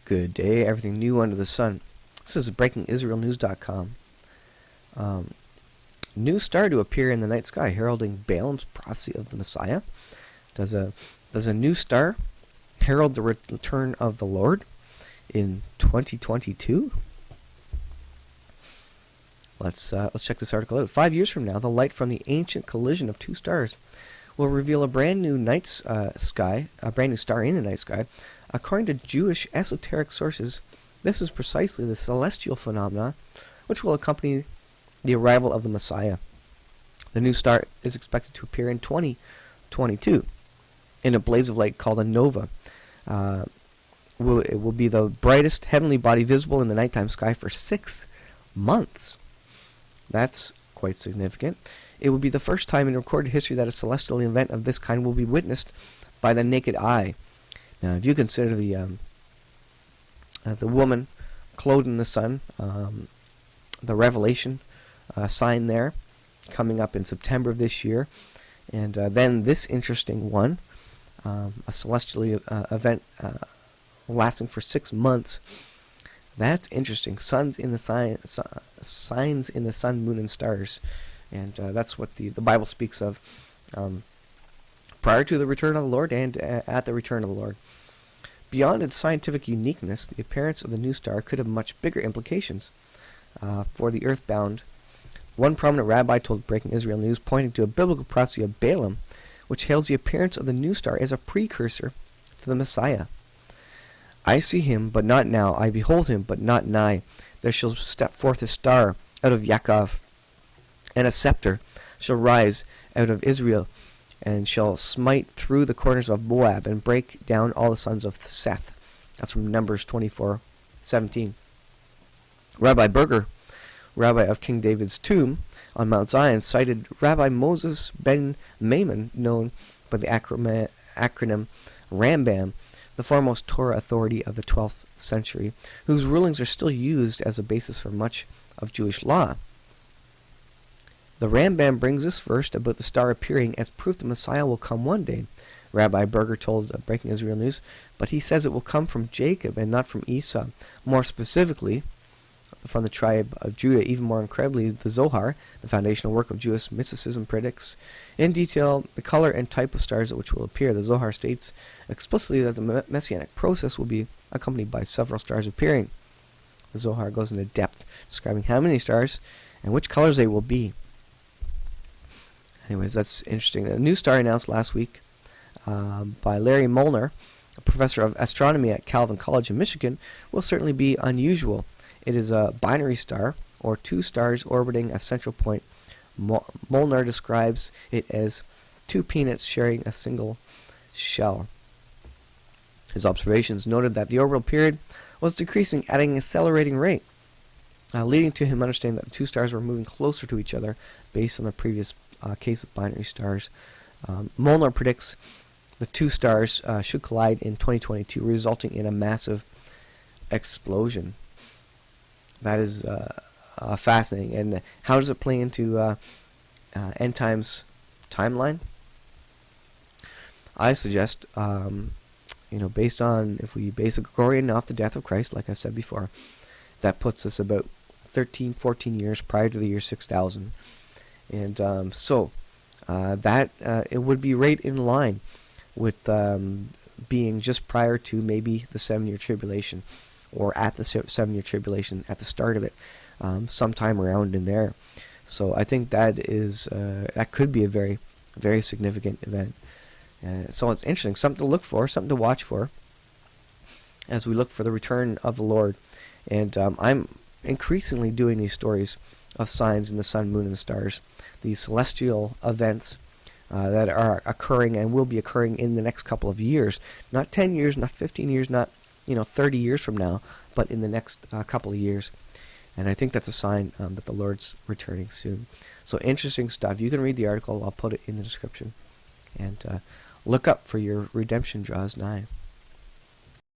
Good day, everything new under the sun. This is breakingisraelnews.com. New star to appear in the night sky, heralding Balaam's prophecy of the Messiah. Does a new star herald the return of the Lord in 2022? Let's check this article out. 5 years from now, the light from the ancient collision of two stars will reveal a brand new night sky, a brand new star in the night sky. According to Jewish esoteric sources, this is precisely the celestial phenomena which will accompany the arrival of the Messiah. The new star is expected to appear in 2022 in a blaze of light called a nova. It will be the brightest heavenly body visible in the nighttime sky for 6 months. That's quite significant. It will be the first time in recorded history that a celestial event of this kind will be witnessed by the naked eye. Now, if you consider the woman clothed in the sun, the Revelation sign there, coming up in September of this year, and then this interesting one, a celestial event lasting for 6 months. That's interesting. Signs in the sun, moon, and stars, and that's what the Bible speaks of prior to the return of the Lord and at the return of the Lord. Beyond its scientific uniqueness, the appearance of the new star could have much bigger implications for the earthbound. One prominent rabbi told Breaking Israel News, pointing to a biblical prophecy of Balaam, which hails the appearance of the new star as a precursor to the Messiah. I see him, but not now. I behold him, but not nigh. There shall step forth a star out of Yaakov, and a scepter shall rise out of Israel, and shall smite through the corners of Moab, and break down all the sons of Seth. That's from Numbers 24:17. Rabbi Berger, rabbi of King David's tomb on Mount Zion, cited Rabbi Moses ben Maimon, known by the acronym Rambam, the foremost Torah authority of the 12th century, whose rulings are still used as a basis for much of Jewish law. The Rambam brings this verse about the star appearing as proof the Messiah will come one day. Rabbi Berger told Breaking Israel News, but he says it will come from Jacob and not from Esau. More specifically, from the tribe of Judah. Even more incredibly, the Zohar, the foundational work of Jewish mysticism, predicts in detail the color and type of stars which will appear. The Zohar states explicitly that the messianic process will be accompanied by several stars appearing. The Zohar goes into depth, describing how many stars and which colors they will be. Anyways, that's interesting. A new star announced last week by Larry Molnar, a professor of astronomy at Calvin College in Michigan, will certainly be unusual. It is a binary star, or two stars orbiting a central point. Molnar describes it as two peanuts sharing a single shell. His observations noted that the orbital period was decreasing at an accelerating rate, leading to him understanding that the two stars were moving closer to each other based on the previous case of binary stars. Molnar predicts the two stars should collide in 2022, resulting in a massive explosion. That is fascinating. And how does it play into end times timeline? I suggest, based on, if we base a Gregorian off the death of Christ, like I said before, that puts us about 13, 14 years prior to the year 6000. And that it would be right in line with being just prior to maybe the 7-year tribulation, or at the 7-year tribulation, at the start of it, sometime around in there. So I think that is that could be a very, very significant event. So it's interesting, something to look for, something to watch for, as we look for the return of the Lord. And I'm increasingly doing these stories of signs in the sun, moon, and the stars, these celestial events that are occurring and will be occurring in the next couple of years. Not 10 years, not 15 years, not 30 years from now, but in the next couple of years. And I think that's a sign that the Lord's returning soon. So interesting stuff. You can read the article. I'll put it in the description. And look up, for your redemption draws nigh.